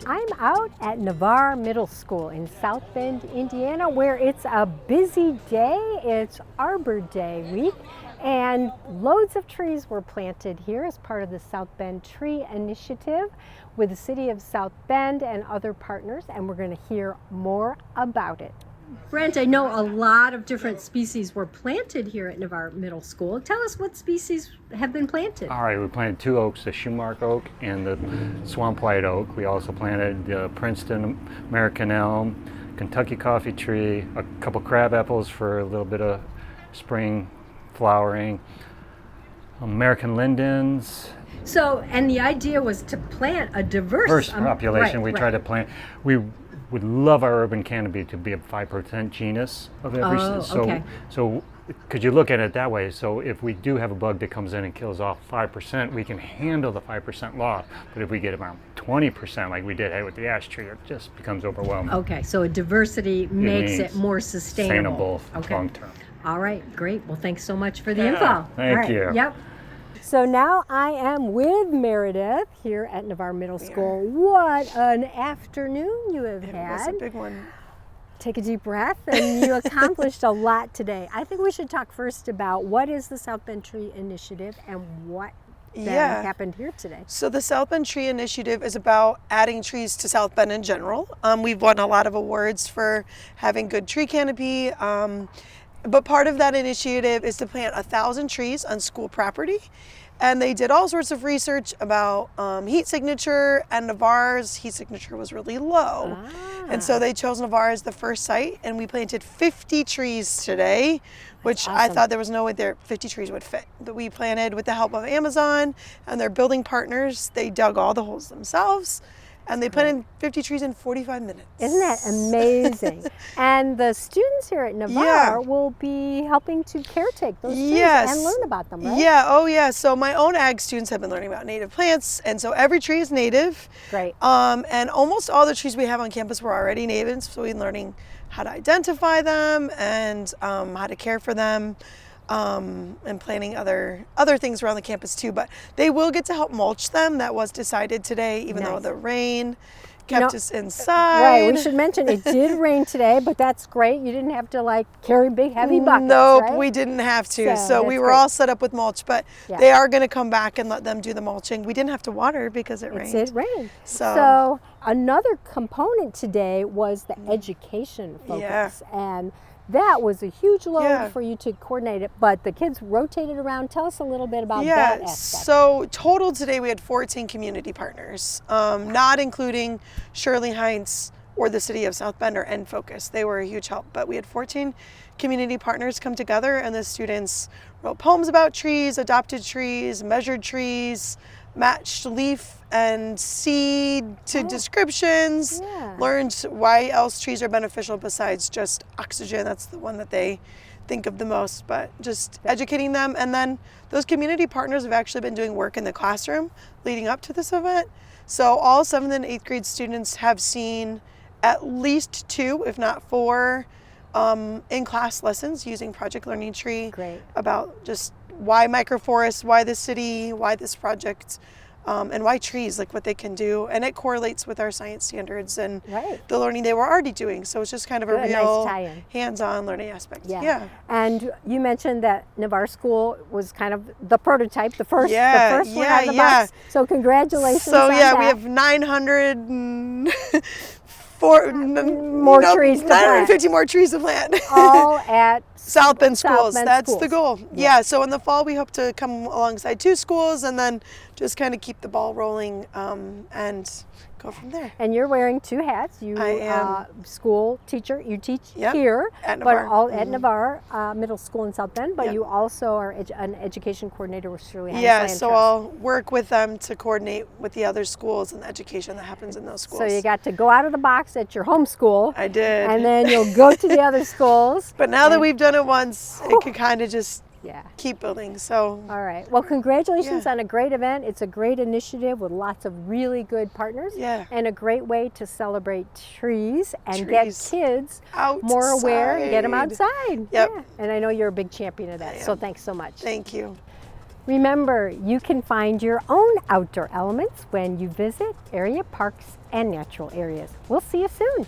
I'm out at Navarre Middle School in South Bend, Indiana, where it's a busy day. It's Arbor Day week, and loads of trees were planted here as part of the South Bend Tree Initiative with the City of South Bend and other partners, and we're going to hear more about it. Brent, I know a lot of different species were planted here at Navarre Middle School. Tell us what species have been planted. All right, we planted 2 oaks, the Shumark oak and the swamp white oak. We also planted the Princeton American elm, Kentucky coffee tree, a couple crab apples for a little bit of spring flowering, American lindens. So, and the idea was to plant a diverse population. We try to plant. We would love our urban canopy to be a 5% genus of every. So could you look at it that way? So if we do have a bug that comes in and kills off 5%, we can handle the 5% loss. But if we get around 20%, like we did with the ash tree, it just becomes overwhelming. Okay, so a diversity makes it more sustainable. Long term. All right, great. Well, thanks so much for the info. Thank you. Yep. So now I am with Meredith here at Navarre Middle School. What an afternoon you have had. It was a big one. Take a deep breath, and you accomplished a lot today. I think we should talk first about what is the South Bend Tree Initiative and what happened here today. So the South Bend Tree Initiative is about adding trees to South Bend in general. We've won a lot of awards for having good tree canopy. But part of that initiative is to plant 1,000 trees on school property. And they did all sorts of research about heat signature, and Navarre's heat signature was really low. And so they chose Navarre as the first site, and we planted 50 trees today, which I thought there was no way 50 trees would fit. That we planted with the help of Amazon and their building partners. They dug all the holes themselves. And they planted 50 trees in 45 minutes. Isn't that amazing? And the students here at Navarre will be helping to caretake those trees and learn about them, right? Yeah, So my own ag students have been learning about native plants, and so every tree is native. Great. And almost all the trees we have on campus were already native, so we're learning how to identify them and how to care for them. And planting other things around the campus too, but they will get to help mulch them. That was decided today, even though the rain kept us inside. Right, we should mention it did rain today, but that's great. You didn't have to carry big heavy buckets. Nope, right? We didn't have to. So we were all set up with mulch, but they are going to come back and let them do the mulching. We didn't have to water because it rained. It rained. So another component today was the education focus, and that was a huge load for you to coordinate it, but the kids rotated around. Tell us a little bit about that aspect. So total today we had 14 community partners, not including Shirley Heinz or the City of South Bend or N-Focus. They were a huge help, but we had 14 community partners come together, and the students wrote poems about trees, adopted trees, measured trees, matched leaf and seed to descriptions, learned why else trees are beneficial besides just oxygen. That's the one that they think of the most, but just educating them. And then those community partners have actually been doing work in the classroom leading up to this event. So all 7th and 8th grade students have seen at least 2, if not 4, in-class lessons using Project Learning Tree about just why microforests, why the city, why this project, and why trees, what they can do. And it correlates with our science standards and the learning they were already doing. So it's just kind of a real hands-on learning aspect. Yeah. And you mentioned that Navarre School was kind of the prototype, the first one out of the box. So congratulations on that. We have 900 trees to plant. 950 more trees to plant. All at South Bend schools. That's the goal. Yeah. So in the fall we hope to come alongside 2 schools and then just kind of keep the ball rolling and go from there. And you're wearing 2 hats. I am school teacher. You teach here at Navarre, at Navarre Middle School in South Bend. But you also are an education coordinator with Shirley Heinz Land so Trust. I'll work with them to coordinate with the other schools and the education that happens in those schools. So you got to go out of the box at your home school. I did. And then you'll go to the other schools. But now that we've done it once, it could kind of just keep building. So all right. Well, congratulations on a great event. It's a great initiative with lots of really good partners. And a great way to celebrate trees and get kids more aware and get them outside. And I know you're a big champion of that. So thanks so much. Thank you. Remember, you can find your own outdoor elements when you visit area parks and natural areas. We'll see you soon.